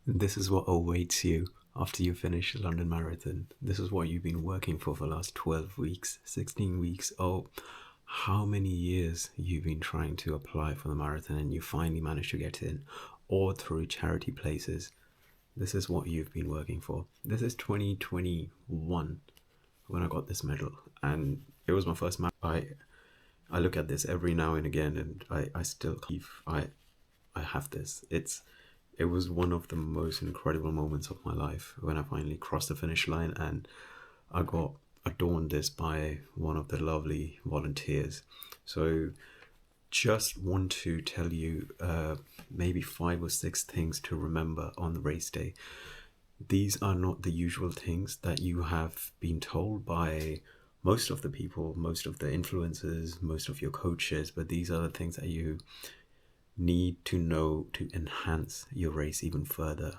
This is what awaits you after you finish the London Marathon. This is what you've been working for the last 12 weeks, 16 weeks. Oh, how many years you've been trying to apply for the marathon and you finally managed to get in, or through charity places. This is what you've been working for. This is 2021 when I got this medal, and it was my first I look at this every now and again, and I still believe I have this. It was one of the most incredible moments of my life when I finally crossed the finish line, and I got adorned this by one of the lovely volunteers. So just want to tell you maybe 5 or 6 things to remember on the race day. These are not the usual things that you have been told by most of the people, most of the influencers, most of your coaches, but these are the things that you need to know to enhance your race even further.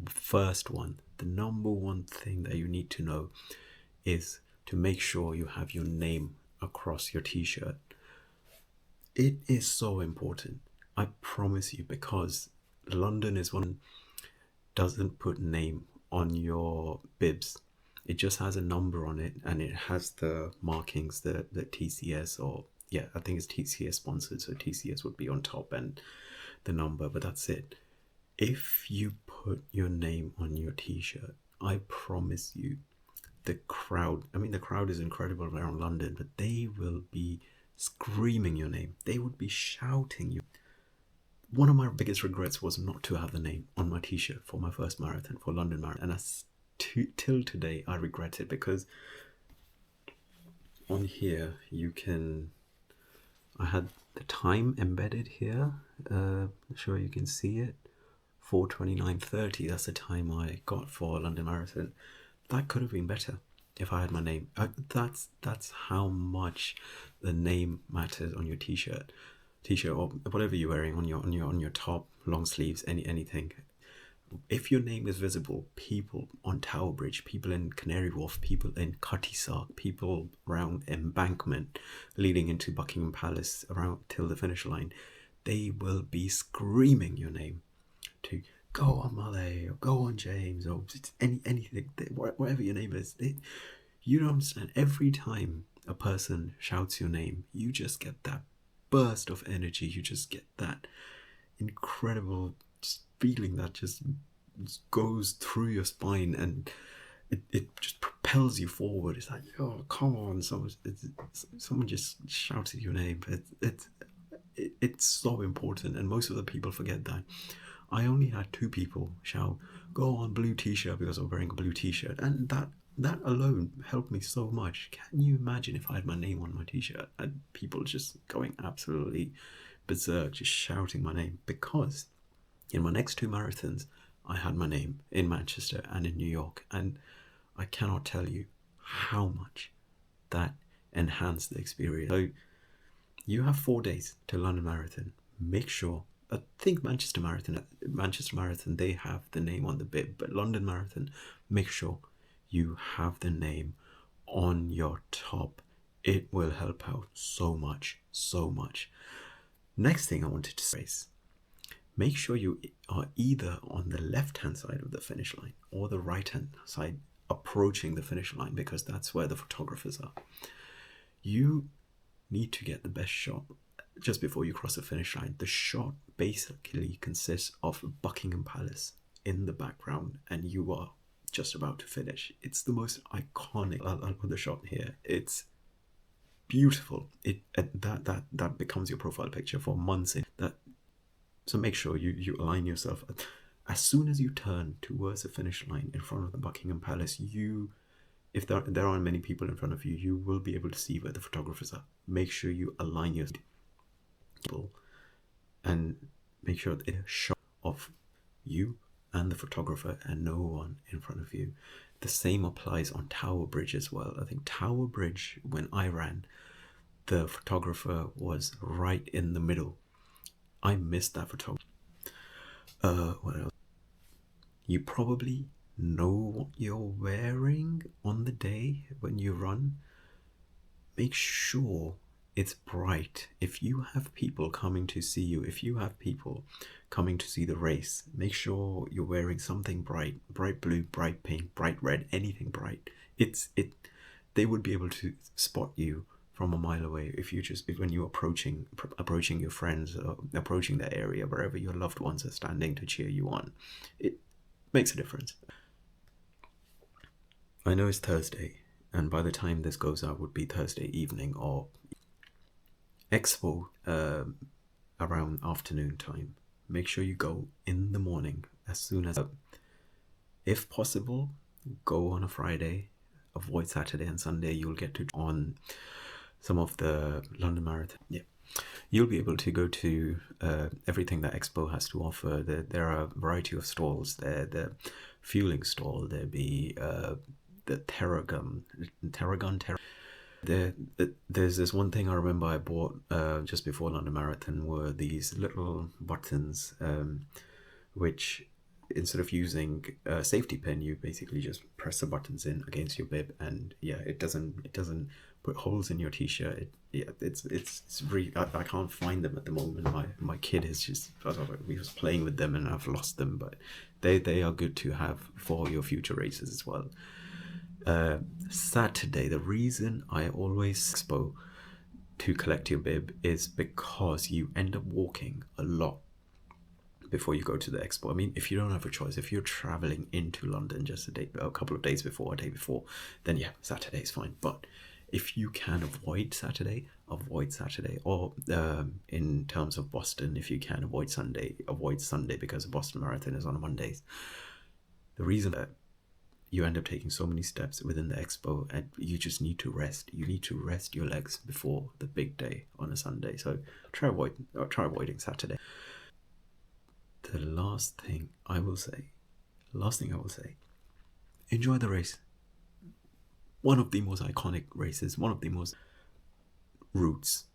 First one, the number one thing that you need to know is to make sure you have your name across your t-shirt. It is so important, I promise you, because London is one doesn't put name on your bibs. It just has a number on it, and it has the markings, the TCS, or yeah, I think it's TCS sponsored, so TCS would be on top and the number, but that's it. If you put your name on your t-shirt, I promise you, the crowd is incredible around London, but they will be screaming your name. They would be shouting you. One of my biggest regrets was not to have the name on my t-shirt for my first marathon, for London Marathon, and till today I regret it, because on here I had the time embedded here. I'm sure you can see it. 4:29:30. That's the time I got for London Marathon. That could have been better if I had my name. That's how much the name matters on your t-shirt, or whatever you're wearing, on your top, long sleeves, anything. If your name is visible, people on Tower Bridge, people in Canary Wharf, people in Cutty Sark, people around Embankment leading into Buckingham Palace around till the finish line, they will be screaming your name to go on Malay, or go on James, or anything, whatever your name is. You don't understand. Every time a person shouts your name, you just get that burst of energy. You just get that incredible feeling that just goes through your spine, and it just propels you forward. It's like, oh, come on, someone just shouted your name. It's so important, and most of the people forget that. I only had 2 people shout, go on blue t-shirt, because I'm wearing a blue t-shirt, and that alone helped me so much. Can you imagine if I had my name on my t-shirt and people just going absolutely berserk, just shouting my name? Because in my next 2 marathons, I had my name in Manchester and in New York, and I cannot tell you how much that enhanced the experience. So you have 4 days to London Marathon. Make sure, I think Manchester Marathon, they have the name on the bib, but London Marathon, make sure you have the name on your top. It will help out so much, so much. Next thing I wanted to say is, make sure you are either on the left-hand side of the finish line or the right-hand side approaching the finish line, because that's where the photographers are. You need to get the best shot just before you cross the finish line. The shot basically consists of Buckingham Palace in the background, and you are just about to finish. It's the most iconic. I'll put the shot here. It's beautiful. That becomes your profile picture for months. So make sure you align yourself. As soon as you turn towards the finish line in front of the Buckingham Palace, if there aren't many people in front of you, you will be able to see where the photographers are. Make sure you align yourself and make sure that it's a shot of you and the photographer and no one in front of you. The same applies on Tower Bridge as well. I think Tower Bridge, when I ran, the photographer was right in the middle. I missed that photography. What else? You probably know what you're wearing on the day when you run. Make sure it's bright. If you have people coming to see you, if you have people coming to see the race, make sure you're wearing something bright, bright blue, bright pink, bright red, anything bright. They would be able to spot you from a mile away if you just, when you're approaching your friends, or approaching the area wherever your loved ones are standing to cheer you on. It makes a difference. I know it's Thursday, and by the time this goes out would be Thursday evening or expo, around afternoon time. Make sure you go in the morning as soon as, if possible, go on a Friday. Avoid Saturday and Sunday. You'll get to on some of the London Marathon. Yeah, you'll be able to go to everything that Expo has to offer. There are a variety of stalls there. The fueling stall. There'll be the Terragun. There's this one thing I remember I bought just before London Marathon were these little buttons, which instead of using a safety pin, you basically just press the buttons in against your bib, and yeah, it doesn't put holes in your t-shirt. It's really, I can't find them at the moment. My kid is just, I don't know, we was playing with them and I've lost them, but they are good to have for your future races as well. Saturday, the reason I always expo to collect your bib is because you end up walking a lot before you go to the expo. I mean, if you don't have a choice, if you're traveling into London just a couple of days before, a day before, then yeah, Saturday is fine. But if you can avoid Saturday, or in terms of Boston, if you can avoid Sunday because the Boston Marathon is on Mondays. The reason that you end up taking so many steps within the expo, and you just need to rest. You need to rest your legs before the big day on a Sunday. So try avoiding Saturday. The last thing I will say, enjoy the race. One of the most iconic races, one of the most routes.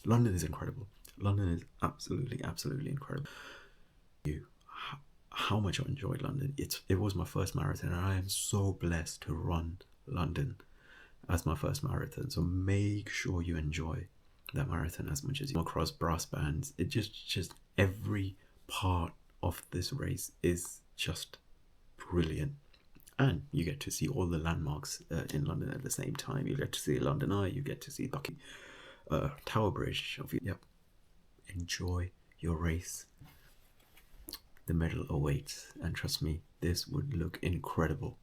London is incredible. London is absolutely incredible. How much I enjoyed London. It was my first marathon, and I am so blessed to run London as my first marathon. So make sure you enjoy that marathon as much as you come across brass bands. It just every part of this race is just brilliant, and you get to see all the landmarks in London at the same time. You get to see London Eye, you get to see the Tower Bridge. Yep, enjoy your race. The medal awaits, and trust me, this would look incredible